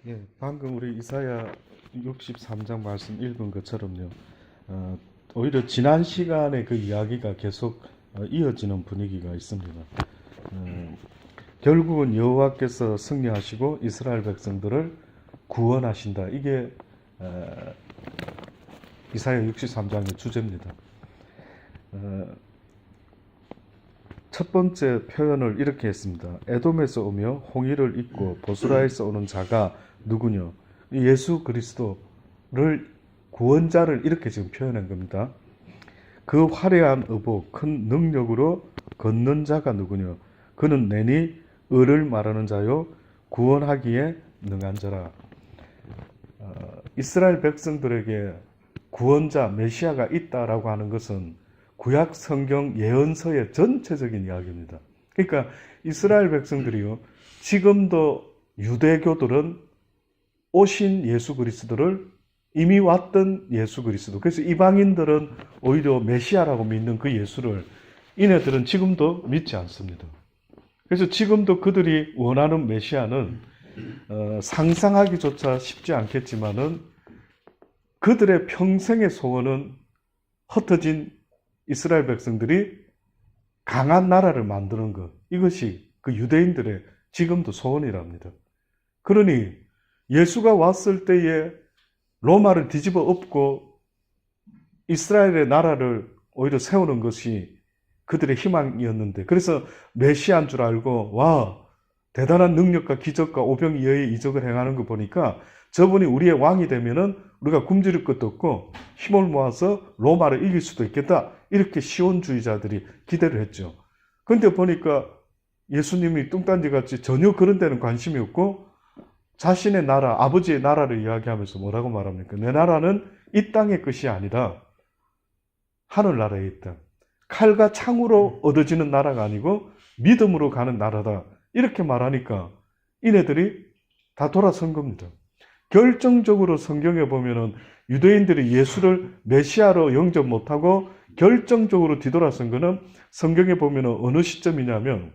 예, 방금 우리 이사야 63장 말씀 읽은 것처럼요. 오히려 지난 시간에 그 이야기가 계속 이어지는 분위기가 있습니다. 결국은 여호와께서 승리하시고 이스라엘 백성들을 구원하신다. 이게 이사야 63장의 주제입니다. 첫 번째 표현을 이렇게 했습니다. 에돔에서 오며 홍의를 입고 보스라에서 오는 자가 누구냐? 예수 그리스도를 구원자를 이렇게 지금 표현한 겁니다. 그 화려한 의복, 큰 능력으로 걷는 자가 누구냐? 그는 내니 의를 말하는 자요 구원하기에 능한 자라. 이스라엘 백성들에게 구원자 메시아가 있다라고 하는 것은 구약 성경 예언서의 전체적인 이야기입니다. 그러니까 이스라엘 백성들이요, 지금도 유대교들은 오신 예수 그리스도를 이미 왔던 예수 그리스도, 그래서 이방인들은 오히려 메시아라고 믿는 그 예수를 이네들은 지금도 믿지 않습니다. 그래서 지금도 그들이 원하는 메시아는 상상하기조차 쉽지 않겠지만은 그들의 평생의 소원은 흩어진 이스라엘 백성들이 강한 나라를 만드는 것, 이것이 그 유대인들의 지금도 소원이랍니다. 그러니 예수가 왔을 때에 로마를 뒤집어 엎고 이스라엘의 나라를 오히려 세우는 것이 그들의 희망이었는데, 그래서 메시아인 줄 알고 와 대단한 능력과 기적과 오병이어의 이적을 행하는 거 보니까 저분이 우리의 왕이 되면은 우리가 굶주릴 것도 없고 힘을 모아서 로마를 이길 수도 있겠다, 이렇게 시온주의자들이 기대를 했죠. 그런데 보니까 예수님이 뚱딴지같이 전혀 그런 데는 관심이 없고 자신의 나라, 아버지의 나라를 이야기하면서 뭐라고 말합니까? 내 나라는 이 땅의 것이 아니라 하늘나라에 있다. 칼과 창으로 얻어지는 나라가 아니고 믿음으로 가는 나라다. 이렇게 말하니까 이네들이 다 돌아선 겁니다. 결정적으로 성경에 보면은 유대인들이 예수를 메시아로 영접 못하고 결정적으로 뒤돌아선 것은 성경에 보면은 어느 시점이냐면,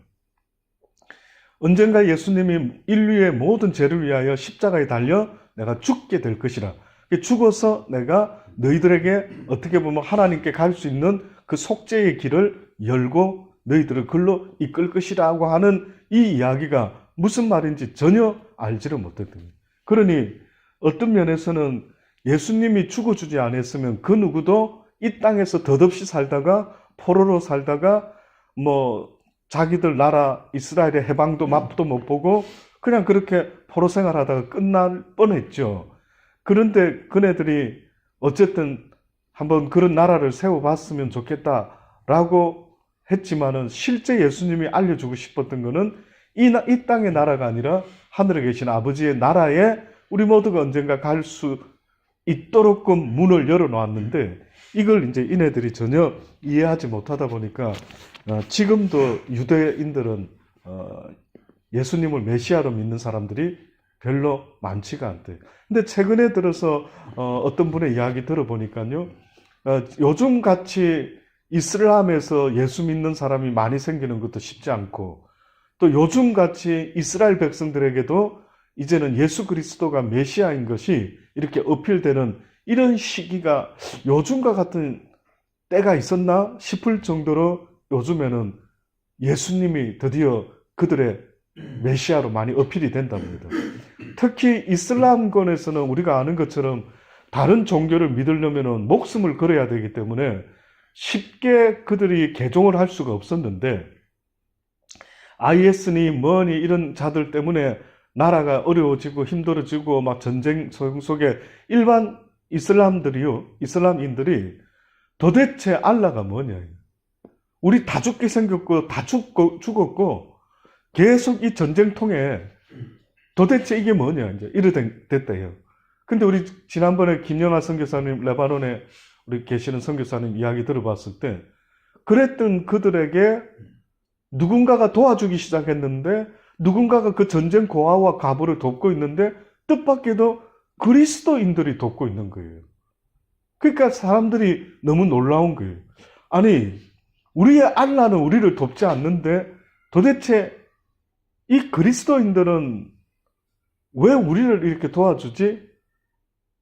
언젠가 예수님이 인류의 모든 죄를 위하여 십자가에 달려 내가 죽게 될 것이라. 죽어서 내가 너희들에게 어떻게 보면 하나님께 갈 수 있는 그 속죄의 길을 열고 너희들을 글로 이끌 것이라고 하는 이 이야기가 무슨 말인지 전혀 알지를 못했던 거예요. 그러니 어떤 면에서는 예수님이 죽어주지 않았으면 그 누구도 이 땅에서 덧없이 살다가 포로로 살다가 자기들 나라 이스라엘의 해방도 맛도 못 보고 그냥 그렇게 포로 생활하다가 끝날 뻔했죠. 그런데 그네들이 어쨌든 한번 그런 나라를 세워봤으면 좋겠다라고 했지만은 실제 예수님이 알려주고 싶었던 거는 이 땅의 나라가 아니라 하늘에 계신 아버지의 나라에 우리 모두가 언젠가 갈 수 있도록끔 문을 열어놓았는데, 이걸 이제 이네들이 전혀 이해하지 못하다 보니까 지금도 유대인들은 예수님을 메시아로 믿는 사람들이 별로 많지가 않대요. 근데 최근에 들어서 어떤 분의 이야기 들어보니까요, 요즘 같이 이슬람에서 예수 믿는 사람이 많이 생기는 것도 쉽지 않고, 또 요즘 같이 이스라엘 백성들에게도 이제는 예수 그리스도가 메시아인 것이 이렇게 어필되는 이런 시기가 요즘과 같은 때가 있었나 싶을 정도로 요즘에는 예수님이 드디어 그들의 메시아로 많이 어필이 된답니다. 특히 이슬람권에서는 우리가 아는 것처럼 다른 종교를 믿으려면 목숨을 걸어야 되기 때문에 쉽게 그들이 개종을 할 수가 없었는데, IS니 뭐니 이런 자들 때문에 나라가 어려워지고 힘들어지고 막 전쟁 속에 일반 이슬람인들이 도대체 알라가 뭐냐, 우리 다 죽게 생겼고 다 죽었고 계속 이 전쟁통에 도대체 이게 뭐냐, 이제 이래 됐대요. 근데 우리 지난번에 김영하 선교사님, 레바논에 우리 계시는 선교사님 이야기 들어봤을 때 그랬던 그들에게 누군가가 도와주기 시작했는데, 누군가가 그 전쟁 고아와 과부를 돕고 있는데 뜻밖에도 그리스도인들이 돕고 있는 거예요. 그러니까 사람들이 너무 놀라운 거예요. 아니, 우리의 알라는 우리를 돕지 않는데 도대체 이 그리스도인들은 왜 우리를 이렇게 도와주지?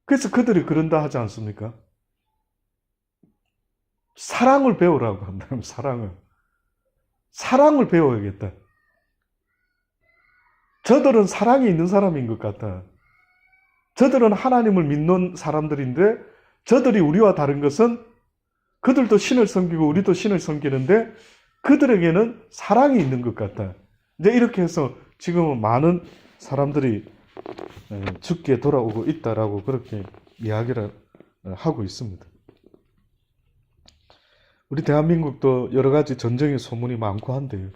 그래서 그들이 그런다 하지 않습니까? 사랑을 배우라고 한다면 사랑을 배워야겠다. 저들은 사랑이 있는 사람인 것 같다. 저들은 하나님을 믿는 사람들인데 저들이 우리와 다른 것은 그들도 신을 섬기고 우리도 신을 섬기는데 그들에게는 사랑이 있는 것 같다. 이제 이렇게 해서 지금은 많은 사람들이 죽게 돌아오고 있다라고 그렇게 이야기를 하고 있습니다. 우리 대한민국도 여러 가지 전쟁의 소문이 많고 한데요.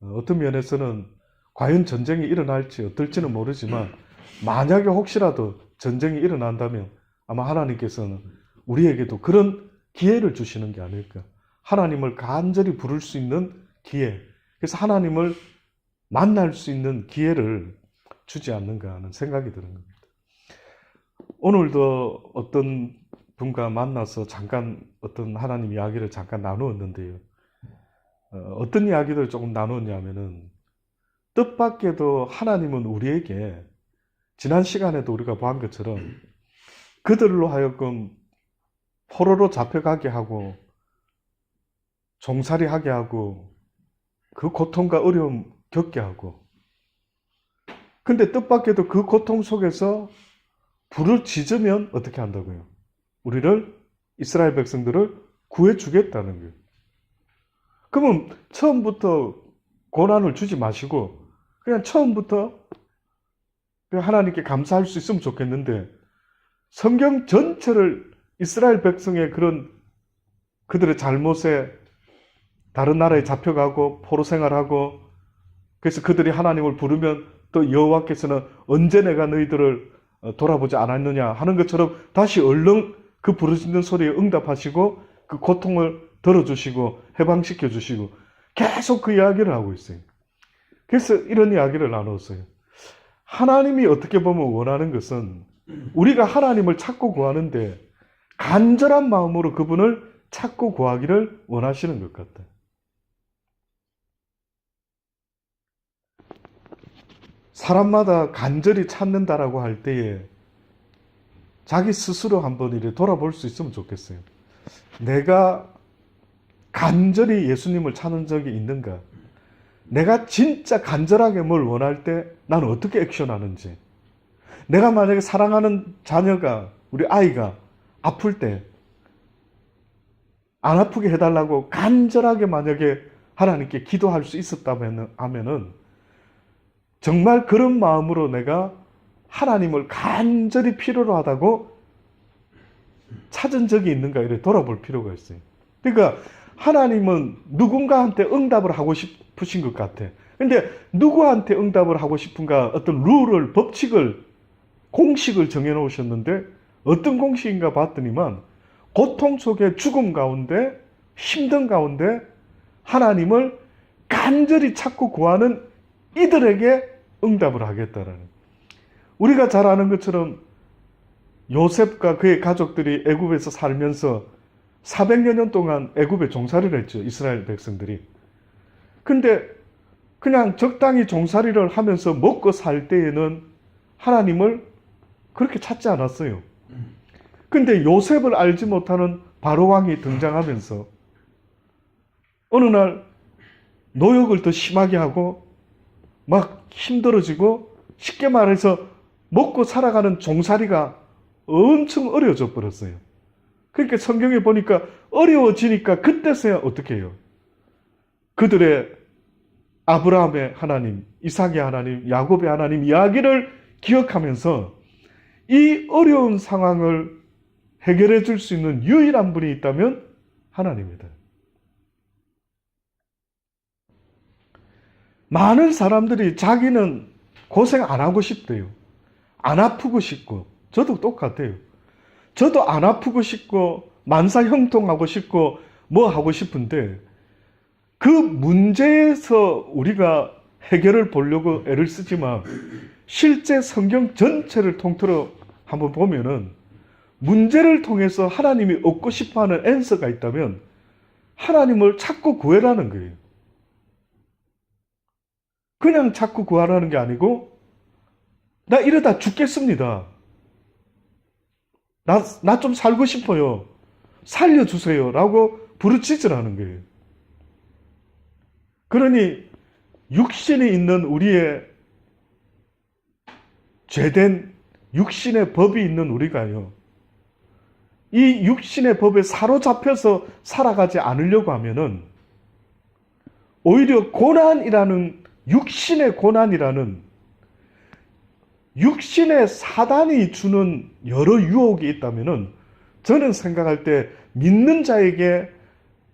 어떤 면에서는 과연 전쟁이 일어날지 어떨지는 모르지만 만약에 혹시라도 전쟁이 일어난다면 아마 하나님께서는 우리에게도 그런 기회를 주시는 게 아닐까. 하나님을 간절히 부를 수 있는 기회. 그래서 하나님을 만날 수 있는 기회를 주지 않는가 하는 생각이 드는 겁니다. 오늘도 어떤 분과 만나서 잠깐 어떤 하나님 이야기를 잠깐 나누었는데요. 어떤 이야기를 조금 나누었냐면은 뜻밖에도 하나님은 우리에게 지난 시간에도 우리가 보한 것처럼 그들로 하여금 포로로 잡혀가게 하고 종살이하게 하고 그 고통과 어려움 겪게 하고 근데 뜻밖에도 그 고통 속에서 불을 지으면 어떻게 한다고요? 우리를 이스라엘 백성들을 구해주겠다는 거예요. 그러면 처음부터 고난을 주지 마시고 그냥 처음부터 하나님께 감사할 수 있으면 좋겠는데 성경 전체를 이스라엘 백성의 그런 그들의 잘못에 다른 나라에 잡혀가고 포로 생활하고 그래서 그들이 하나님을 부르면 또 여호와께서는 언제 내가 너희들을 돌아보지 않았느냐 하는 것처럼 다시 얼른 그 부르짖는 소리에 응답하시고 그 고통을 덜어주시고 해방시켜 주시고 계속 그 이야기를 하고 있어요. 그래서 이런 이야기를 나눴어요. 하나님이 어떻게 보면 원하는 것은 우리가 하나님을 찾고 구하는데 간절한 마음으로 그분을 찾고 구하기를 원하시는 것 같아요. 사람마다 간절히 찾는다라고 할 때에 자기 스스로 한번 이렇게 돌아볼 수 있으면 좋겠어요. 내가 간절히 예수님을 찾는 적이 있는가? 내가 진짜 간절하게 뭘 원할 때 나는 어떻게 액션하는지. 내가 만약에 사랑하는 자녀가 우리 아이가 아플 때 안 아프게 해달라고 간절하게 만약에 하나님께 기도할 수 있었다면은 정말 그런 마음으로 내가 하나님을 간절히 필요로 하다고 찾은 적이 있는가 이렇게 돌아볼 필요가 있어요. 그러니까 하나님은 누군가한테 응답을 하고 싶으신 것 같아. 근데 누구한테 응답을 하고 싶은가 어떤 룰을, 법칙을, 공식을 정해놓으셨는데 어떤 공식인가 봤더니만 고통 속에 죽음 가운데 힘든 가운데 하나님을 간절히 찾고 구하는 이들에게 응답을 하겠다라는. 우리가 잘 아는 것처럼 요셉과 그의 가족들이 애굽에서 살면서 400여 년 동안 애굽에 종살이를 했죠. 이스라엘 백성들이. 근데 그냥 적당히 종살이를 하면서 먹고 살 때에는 하나님을 그렇게 찾지 않았어요. 근데 요셉을 알지 못하는 바로왕이 등장하면서 어느 날 노역을 더 심하게 하고 막 힘들어지고 쉽게 말해서 먹고 살아가는 종살이가 엄청 어려워져 버렸어요. 그러니까 성경에 보니까 어려워지니까 그때서야 어떻게 해요? 그들의 아브라함의 하나님, 이삭의 하나님, 야곱의 하나님 이야기를 기억하면서 이 어려운 상황을 해결해 줄 수 있는 유일한 분이 있다면 하나님이다. 많은 사람들이 자기는 고생 안 하고 싶대요. 안 아프고 싶고 저도 똑같아요. 저도 안 아프고 싶고 만사 형통하고 싶고 뭐 하고 싶은데 그 문제에서 우리가 해결을 보려고 애를 쓰지만 실제 성경 전체를 통틀어 한번 보면은 문제를 통해서 하나님이 얻고 싶어하는 앤서가 있다면 하나님을 찾고 구해라는 거예요. 그냥 찾고 구하라는 게 아니고 나 이러다 죽겠습니다. 나 좀 살고 싶어요. 살려주세요. 라고 부르짖으라는 거예요. 그러니 육신이 있는 우리의 죄된 육신의 법이 있는 우리가요. 이 육신의 법에 사로잡혀서 살아가지 않으려고 하면은 오히려 고난이라는 육신의 고난이라는 육신의 사단이 주는 여러 유혹이 있다면은 저는 생각할 때 믿는 자에게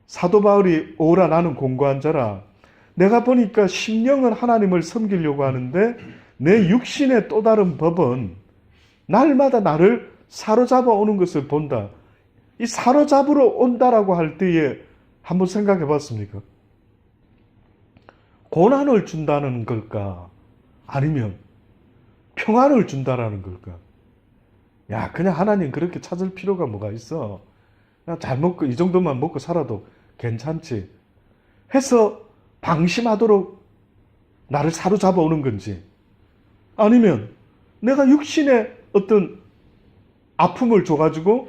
사도 바울이 오라 나는 공고한 자라 내가 보니까 심령은 하나님을 섬기려고 하는데 내 육신의 또 다른 법은 날마다 나를 사로잡아 오는 것을 본다. 이 사로잡으러 온다라고 할 때에 한번 생각해 봤습니까? 고난을 준다는 걸까? 아니면 평안을 준다라는 걸까? 야, 그냥 하나님 그렇게 찾을 필요가 뭐가 있어? 그냥 잘 먹고 이 정도만 먹고 살아도 괜찮지. 해서 방심하도록 나를 사로잡아 오는 건지, 아니면 내가 육신의 어떤 아픔을 줘가지고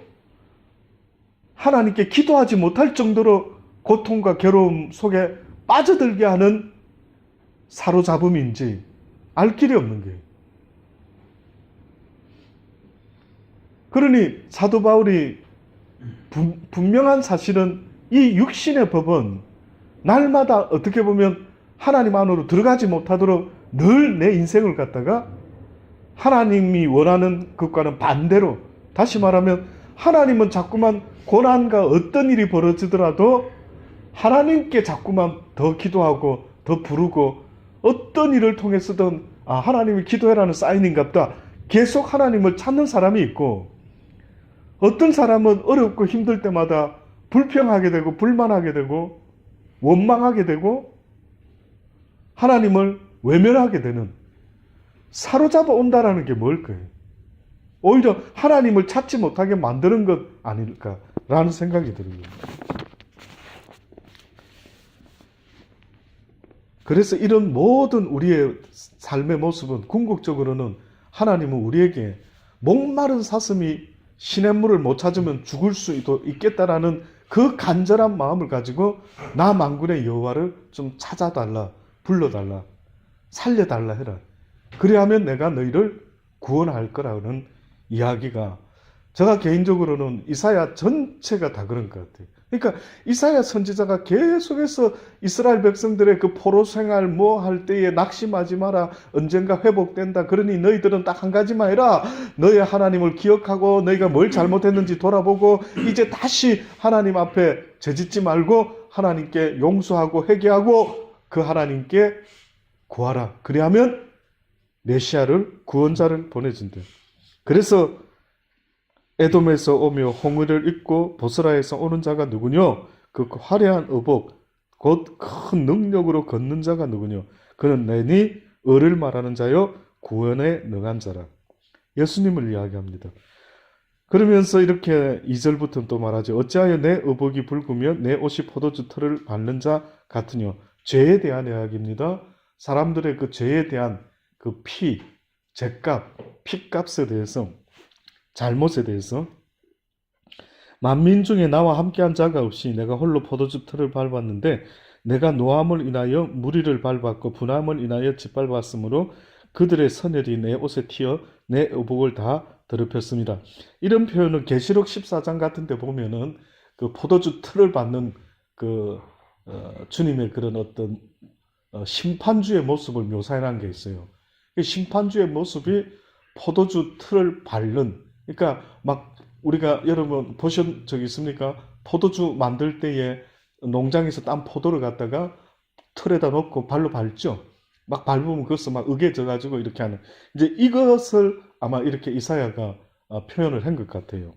하나님께 기도하지 못할 정도로 고통과 괴로움 속에 빠져들게 하는 사로잡음인지 알 길이 없는 거예요. 그러니 사도 바울이 분명한 사실은 이 육신의 법은 날마다 어떻게 보면 하나님 안으로 들어가지 못하도록 늘 내 인생을 갖다가 하나님이 원하는 것과는 반대로, 다시 말하면 하나님은 자꾸만 고난과 어떤 일이 벌어지더라도 하나님께 자꾸만 더 기도하고 더 부르고 어떤 일을 통해서든 하나님이 기도해라는 사인인갑다. 계속 하나님을 찾는 사람이 있고, 어떤 사람은 어렵고 힘들 때마다 불평하게 되고 불만하게 되고 원망하게 되고 하나님을 외면하게 되는, 사로잡아 온다라는 게 뭘까요? 오히려 하나님을 찾지 못하게 만드는 것 아닐까라는 생각이 듭니다. 그래서 이런 모든 우리의 삶의 모습은 궁극적으로는 하나님은 우리에게 목마른 사슴이 시냇물을 못 찾으면 죽을 수도 있겠다라는 그 간절한 마음을 가지고 나 만군의 여호와를 좀 찾아달라, 불러달라, 살려달라 해라. 그래야면 내가 너희를 구원할 거라는 이야기가, 제가 개인적으로는 이사야 전체가 다 그런 것 같아요. 그러니까 이사야 선지자가 계속해서 이스라엘 백성들의 그 포로 생활 뭐 할 때에 낙심하지 마라, 언젠가 회복된다. 그러니 너희들은 딱 한 가지만 해라. 너희 하나님을 기억하고 너희가 뭘 잘못했는지 돌아보고 이제 다시 하나님 앞에 죄짓지 말고 하나님께 용서하고 회개하고 그 하나님께 구하라. 그리하면 메시아를, 구원자를 보내준대. 그래서 에돔에서 오며 홍해를 잇고 보스라에서 오는 자가 누구뇨? 그 화려한 의복 곧 큰 능력으로 걷는 자가 누구뇨? 그는 내니 을을 말하는 자요 구원에 능한 자라. 예수님을 이야기합니다. 그러면서 이렇게 2절부터는 또 말하죠. 어찌하여 내 의복이 붉으면 내 옷이 포도주 털을 밟는 자 같으뇨? 죄에 대한 이야기입니다. 사람들의 그 죄에 대한 그 피, 죄값, 피값에 대해서, 잘못에 대해서, 만민 중에 나와 함께한 자가 없이 내가 홀로 포도주 틀을 밟았는데 내가 노함을 인하여 무리를 밟았고 분함을 인하여 짓밟았으므로 그들의 선혈이 내 옷에 튀어 내 의복을 다 더럽혔습니다. 이런 표현은 계시록 14장 같은 데 보면은 그 포도주 틀을 밟는 그 주님의 그런 어떤 심판주의 모습을 묘사해놓은 게 있어요. 심판주의 모습이 포도주 틀을 밟는, 그러니까 막 우리가 여러분 보신 적 있습니까? 포도주 만들 때에 농장에서 딴 포도를 갖다가 틀에다 넣고 발로 밟죠. 막 밟으면 그것을 막 으개져가지고 이렇게 하는, 이제 이것을 아마 이렇게 이사야가 표현을 한 것 같아요.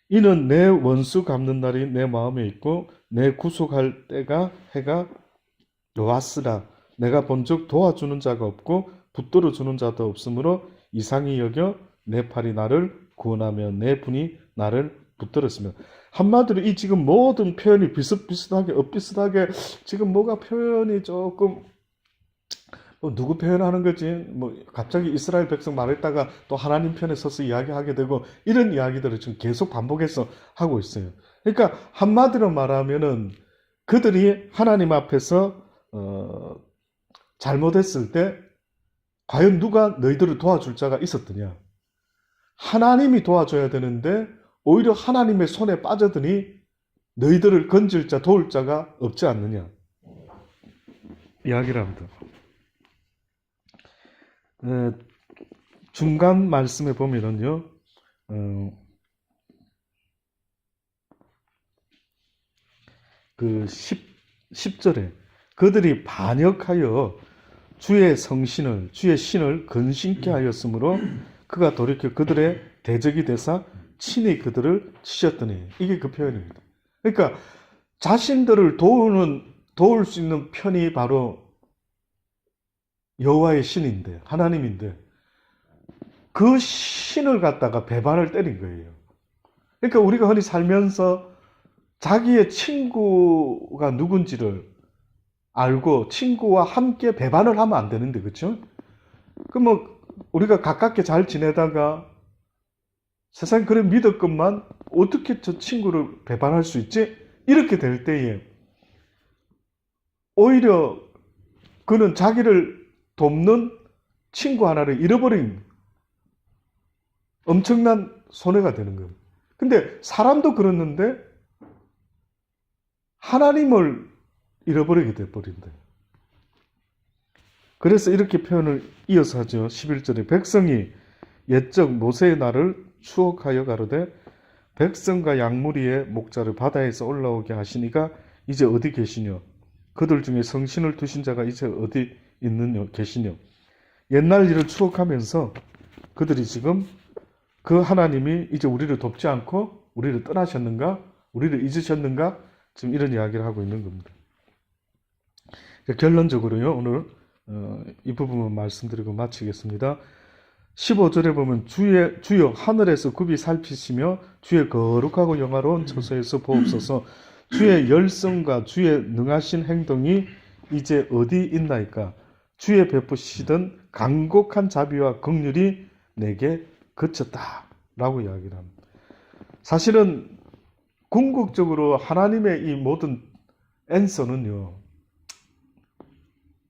이는 내 원수 갚는 날이 내 마음에 있고 내 구속할 때가 해가 왔으라. 내가 본즉 도와주는 자가 없고 붙들어 주는 자도 없으므로 이상히 여겨 내 팔이 나를 구원하며 내 분이 나를 붙들었으며. 한마디로 이 지금 모든 표현이 비슷비슷하게 엇비슷하게 지금 뭐가 표현이 조금 누구 표현하는 거지? 갑자기 이스라엘 백성 말했다가 또 하나님 편에 서서 이야기하게 되고 이런 이야기들을 지금 계속 반복해서 하고 있어요. 그러니까 한마디로 말하면은 그들이 하나님 앞에서 잘못했을 때 과연 누가 너희들을 도와줄 자가 있었더냐? 하나님이 도와줘야 되는데 오히려 하나님의 손에 빠져드니 너희들을 건질 자, 도울 자가 없지 않느냐? 이야기를 합니다. 중간 말씀에 보면은요, 10절에 그들이 반역하여 주의 성신을, 주의 신을 근심케 하였으므로 그가 돌이켜 그들의 대적이 되사 친히 그들을 치셨더니, 이게 그 표현입니다. 그러니까 자신들을 도울 수 있는 편이 바로 여호와의 신인데, 하나님인데 그 신을 갖다가 배반을 때린 거예요. 그러니까 우리가 흔히 살면서 자기의 친구가 누군지를 알고 친구와 함께 배반을 하면 안 되는데, 그렇죠? 그럼 우리가 가깝게 잘 지내다가 세상 그래 믿었건만 어떻게 저 친구를 배반할 수 있지? 이렇게 될 때에 오히려 그는 자기를 돕는 친구 하나를 잃어버린 엄청난 손해가 되는 거예요. 근데 사람도 그렇는데 하나님을 잃어버리게 돼버린다. 그래서 이렇게 표현을 이어서 하죠. 11절에 백성이 옛적 모세의 날을 추억하여 가로되 백성과 양무리의 목자를 바다에서 올라오게 하시니가 이제 어디 계시뇨? 그들 중에 성신을 두신 자가 이제 어디 있느냐 계시뇨? 옛날 일을 추억하면서 그들이 지금 그 하나님이 이제 우리를 돕지 않고 우리를 떠나셨는가? 우리를 잊으셨는가? 지금 이런 이야기를 하고 있는 겁니다. 결론적으로요, 오늘 이 부분만 말씀드리고 마치겠습니다. 15절에 보면 주여 하늘에서 굽이 살피시며 주의 거룩하고 영화로운 처소에서 보옵소서. 주의 열성과 주의 능하신 행동이 이제 어디 있나이까? 주의 베푸시던 간곡한 자비와 긍휼이 내게 그쳤다 라고 이야기를 합니다. 사실은 궁극적으로 하나님의 이 모든 앤서는요,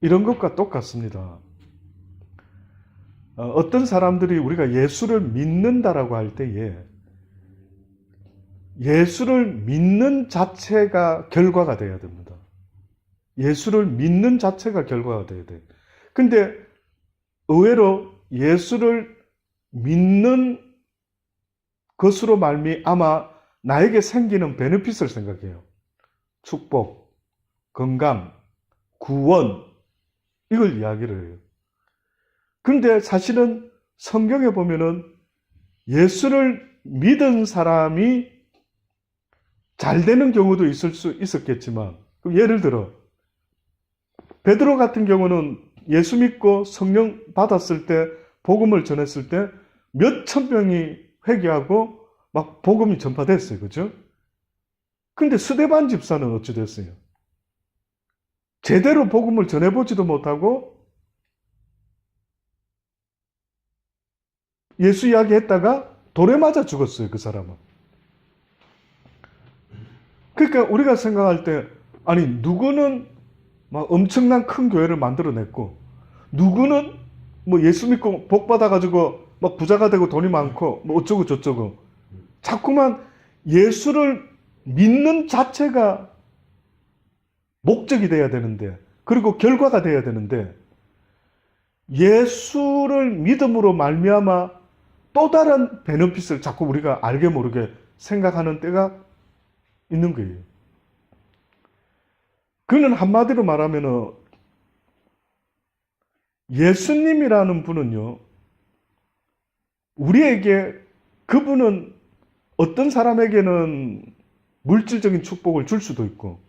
이런 것과 똑같습니다. 어떤 사람들이 우리가 예수를 믿는다라고 할 때에 예수를 믿는 자체가 결과가 돼야 됩니다. 예수를 믿는 자체가 결과가 돼야 돼요. 근데 의외로 예수를 믿는 것으로 말미암아 나에게 생기는 베네핏을 생각해요. 축복, 건강, 구원, 이걸 이야기를 해요. 근데 사실은 성경에 보면은 예수를 믿은 사람이 잘 되는 경우도 있을 수 있었겠지만, 그럼 예를 들어 베드로 같은 경우는 예수 믿고 성령 받았을 때, 복음을 전했을 때 몇천 명이 회개하고 막 복음이 전파됐어요. 그죠? 근데 스데반 집사는 어찌 됐어요? 제대로 복음을 전해보지도 못하고 예수 이야기했다가 돌에 맞아 죽었어요. 그 사람은. 그러니까 우리가 생각할 때, 아니 누구는 막 엄청난 큰 교회를 만들어냈고, 누구는 뭐 예수 믿고 복 받아가지고 막 부자가 되고 돈이 많고 뭐 어쩌고 저쩌고, 자꾸만 예수를 믿는 자체가 목적이 돼야 되는데, 그리고 결과가 돼야 되는데, 예수를 믿음으로 말미암아 또 다른 베네핏을 자꾸 우리가 알게 모르게 생각하는 때가 있는 거예요. 그는 한마디로 말하면 예수님이라는 분은요, 우리에게, 그분은 어떤 사람에게는 물질적인 축복을 줄 수도 있고,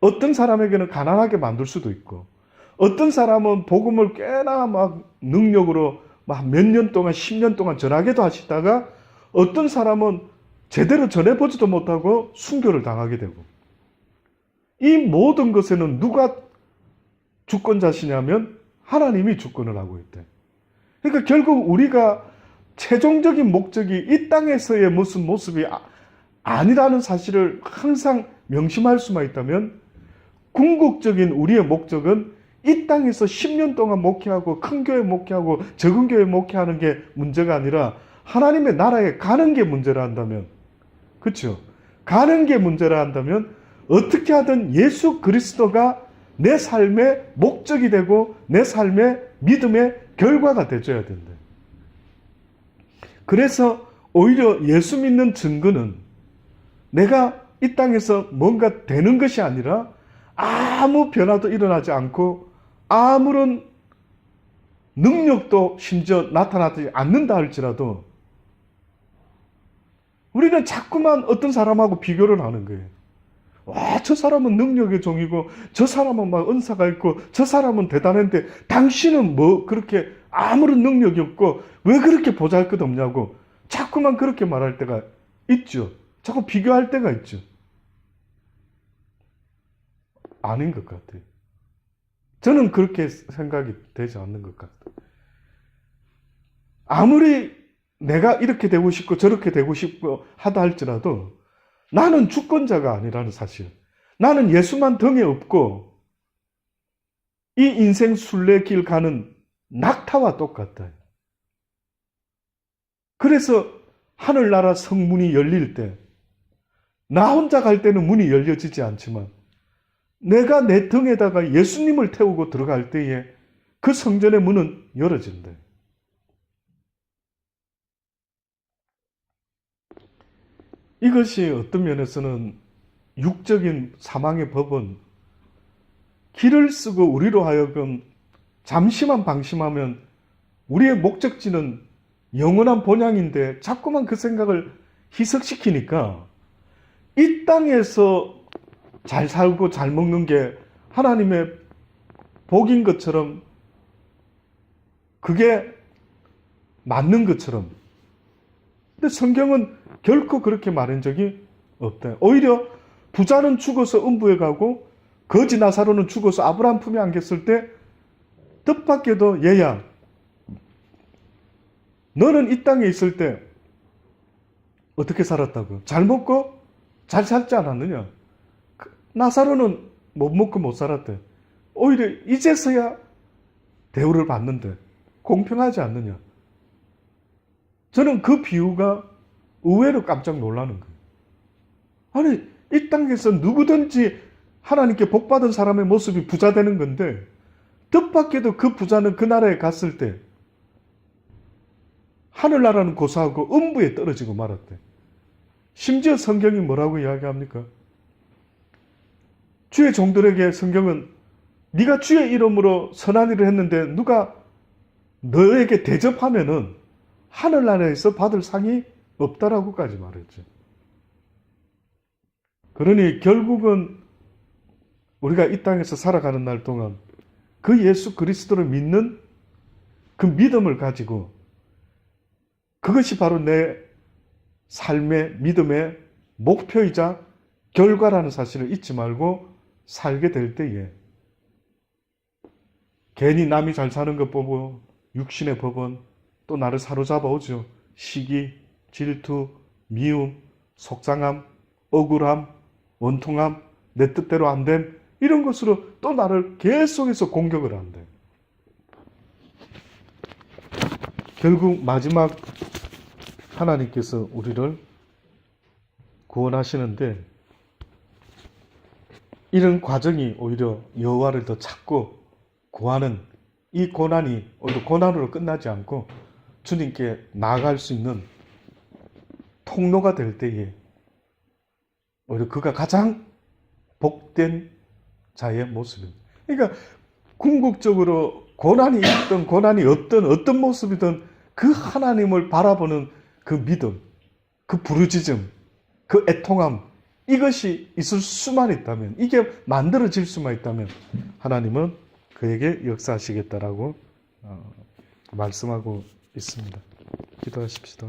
어떤 사람에게는 가난하게 만들 수도 있고, 어떤 사람은 복음을 꽤나 막 능력으로 막 몇 년 동안, 10년 동안 전하게도 하시다가, 어떤 사람은 제대로 전해보지도 못하고 순교를 당하게 되고, 이 모든 것에는 누가 주권자시냐면 하나님이 주권을 하고 있대. 그러니까 결국 우리가 최종적인 목적이 이 땅에서의 무슨 모습이 아니라는 사실을 항상 명심할 수만 있다면, 궁극적인 우리의 목적은 이 땅에서 10년 동안 목회하고 큰 교회 목회하고 적은 교회 목회하는 게 문제가 아니라 하나님의 나라에 가는 게 문제라 한다면, 그렇죠? 가는 게 문제라 한다면 어떻게 하든 예수 그리스도가 내 삶의 목적이 되고 내 삶의 믿음의 결과가 되줘야 된다. 그래서 오히려 예수 믿는 증거는 내가 이 땅에서 뭔가 되는 것이 아니라 아무 변화도 일어나지 않고 아무런 능력도 심지어 나타나지 않는다 할지라도 우리는 자꾸만 어떤 사람하고 비교를 하는 거예요. 와, 저 사람은 능력의 종이고 저 사람은 막 은사가 있고 저 사람은 대단한데 당신은 뭐 그렇게 아무런 능력이 없고 왜 그렇게 보잘것없냐고 자꾸만 그렇게 말할 때가 있죠. 자꾸 비교할 때가 있죠. 아닌 것 같아요. 저는 그렇게 생각이 되지 않는 것 같아요. 아무리 내가 이렇게 되고 싶고 저렇게 되고 싶고 하다 할지라도 나는 주권자가 아니라는 사실. 나는 예수만 등에 업고 이 인생 순례길 가는 낙타와 똑같다. 그래서 하늘나라 성문이 열릴 때 나 혼자 갈 때는 문이 열려지지 않지만 내가 내 등에다가 예수님을 태우고 들어갈 때에 그 성전의 문은 열어진다. 이것이 어떤 면에서는 육적인 사망의 법은 길을 쓰고 우리로 하여금 잠시만 방심하면 우리의 목적지는 영원한 본향인데 자꾸만 그 생각을 희석시키니까 이 땅에서 잘 살고 잘 먹는 게 하나님의 복인 것처럼 그게 맞는 것처럼. 근데 성경은 결코 그렇게 말한 적이 없다. 오히려 부자는 죽어서 음부에 가고 거지 나사로는 죽어서 아브라함 품에 안겼을 때 뜻밖에도 얘야 너는 이 땅에 있을 때 어떻게 살았다고? 잘 먹고 잘 살지 않았느냐? 나사로는 못 먹고 못 살았대. 오히려 이제서야 대우를 받는데 공평하지 않느냐? 저는 그 비유가 의외로 깜짝 놀라는 거예요. 아니, 이 땅에서 누구든지 하나님께 복받은 사람의 모습이 부자 되는 건데 뜻밖에도 그 부자는 그 나라에 갔을 때 하늘나라는 고사하고 음부에 떨어지고 말았대. 심지어 성경이 뭐라고 이야기합니까? 주의 종들에게 성경은 네가 주의 이름으로 선한 일을 했는데 누가 너에게 대접하면은 하늘나라에서 받을 상이 없다라고까지 말했죠. 그러니 결국은 우리가 이 땅에서 살아가는 날 동안 그 예수 그리스도를 믿는 그 믿음을 가지고 그것이 바로 내 삶의 믿음의 목표이자 결과라는 사실을 잊지 말고 살게 될 때에 괜히 남이 잘 사는 것 보고 육신의 법은 또 나를 사로잡아 오죠. 시기, 질투, 미움, 속상함, 억울함, 원통함, 내 뜻대로 안 됨, 이런 것으로 또 나를 계속해서 공격을 한대. 결국 마지막 하나님께서 우리를 구원하시는데 이런 과정이 오히려 여호와를 더 찾고 구하는 이 고난이 오히려 고난으로 끝나지 않고 주님께 나아갈 수 있는 통로가 될 때에 오히려 그가 가장 복된 자의 모습입니다. 그러니까 궁극적으로 고난이 있든 고난이 없든 어떤 모습이든 그 하나님을 바라보는 그 믿음, 그 부르짖음, 그 애통함, 이것이 있을 수만 있다면, 이게 만들어질 수만 있다면 하나님은 그에게 역사하시겠다라고 말씀하고 있습니다. 기도하십시다.